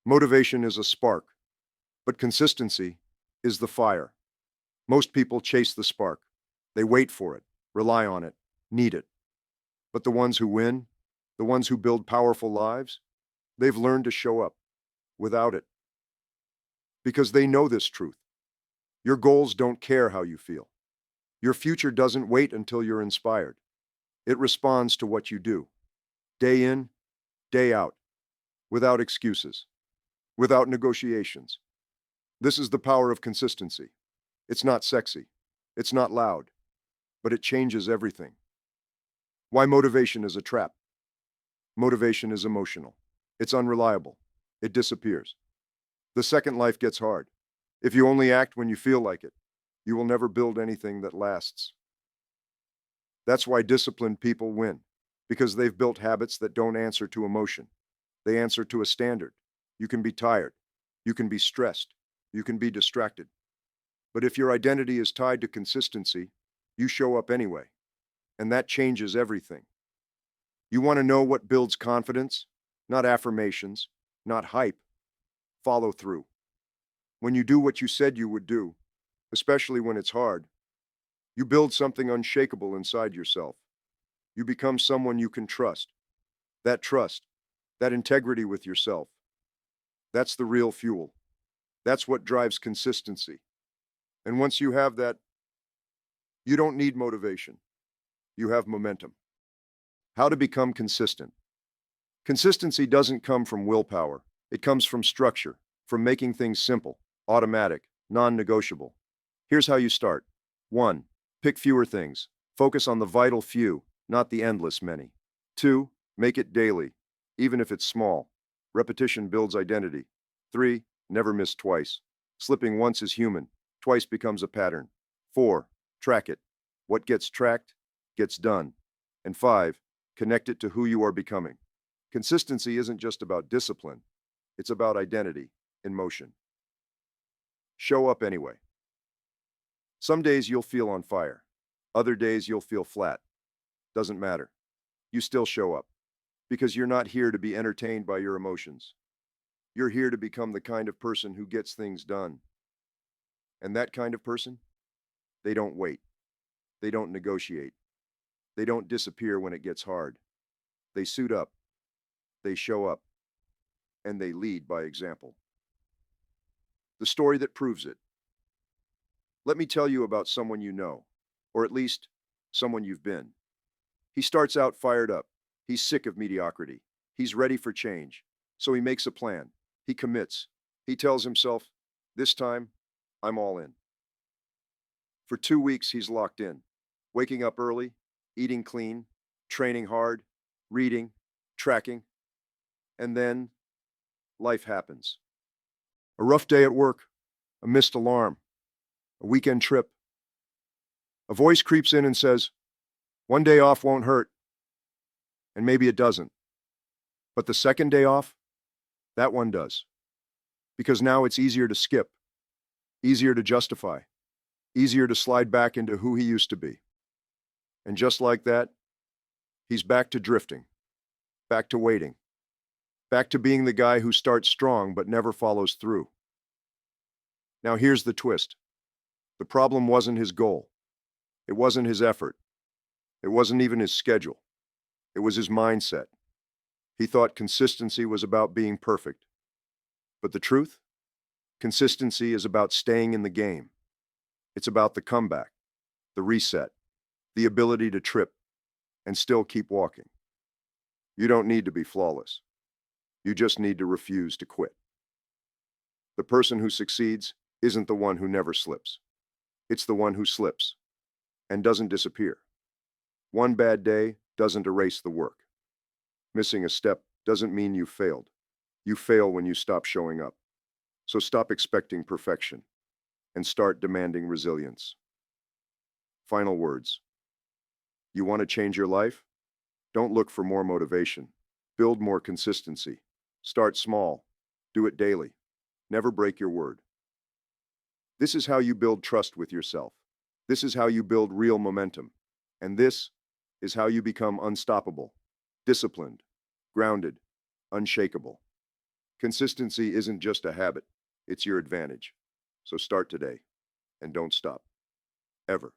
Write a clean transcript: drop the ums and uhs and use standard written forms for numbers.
Motivation is a spark, but consistency is the fire. Most people chase the spark. They wait for it, rely on it, need it. But the ones who win, the ones who build powerful lives, they've learned to show up without it because they know this truth. Your goals don't care how you feel. Your future doesn't wait until you're inspired. It responds to what you do, day in, day out, without excuses, without negotiations. This is the power of consistency. It's not sexy, it's not loud, but it changes everything. Why motivation is a trap? Motivation is emotional. It's unreliable. It disappears. The second life gets hard. If you only act when you feel like it, you will never build anything that lasts. That's why disciplined people win, because they've built habits that don't answer to emotion. They answer to a standard. You can be tired. You can be stressed. You can be distracted. But if your identity is tied to consistency, you show up anyway. And that changes everything. You want to know what builds confidence? Not affirmations, not hype. Follow through. When you do what you said you would do, especially when it's hard, you build something unshakable inside yourself. You become someone you can trust. That trust, that integrity with yourself, that's the real fuel. That's what drives consistency. And once you have that, you don't need motivation. You have momentum. How to become consistent. Consistency doesn't come from willpower. It comes from structure, from making things simple, automatic, non-negotiable. Here's how you start. 1. Pick fewer things. Focus on the vital few, not the endless many. 2. Make it daily, even if it's small. Repetition builds identity. 3. Never miss twice. Slipping once is human. Twice becomes a pattern. 4. Track it. What gets tracked, gets done. And 5. Connect it to who you are becoming. Consistency isn't just about discipline. It's about identity in motion. Show up anyway. Some days you'll feel on fire. Other days you'll feel flat. Doesn't matter. You still show up. Because you're not here to be entertained by your emotions. You're here to become the kind of person who gets things done. And that kind of person? They don't wait. They don't negotiate. They don't disappear when it gets hard. They suit up. They show up. And they lead by example. The story that proves it. Let me tell you about someone you know, or at least someone you've been. He starts out fired up. He's sick of mediocrity. He's ready for change. So he makes a plan. He commits. He tells himself, this time, I'm all in. For 2 weeks, he's locked in, waking up early, eating clean, training hard, reading, tracking. And then life happens. A rough day at work, a missed alarm, a weekend trip. A voice creeps in and says, one day off won't hurt. And maybe it doesn't. But the second day off, that one does. Because now it's easier to skip, easier to justify, easier to slide back into who he used to be. And just like that, he's back to drifting, back to waiting, back to being the guy who starts strong but never follows through. Now here's the twist. The problem wasn't his goal. It wasn't his effort. It wasn't even his schedule. It was his mindset. He thought consistency was about being perfect. But the truth? Consistency is about staying in the game. It's about the comeback, the reset, the ability to trip and still keep walking. You don't need to be flawless. You just need to refuse to quit. The person who succeeds isn't the one who never slips. It's the one who slips and doesn't disappear. One bad day doesn't erase the work. Missing a step doesn't mean you failed. You fail when you stop showing up. So stop expecting perfection and start demanding resilience. Final words. You want to change your life? Don't look for more motivation. Build more consistency. Start small. Do it daily. Never break your word. This is how you build trust with yourself. This is how you build real momentum. And this is how you become unstoppable, disciplined, grounded, unshakable. Consistency isn't just a habit, it's your advantage. So start today and don't stop, ever.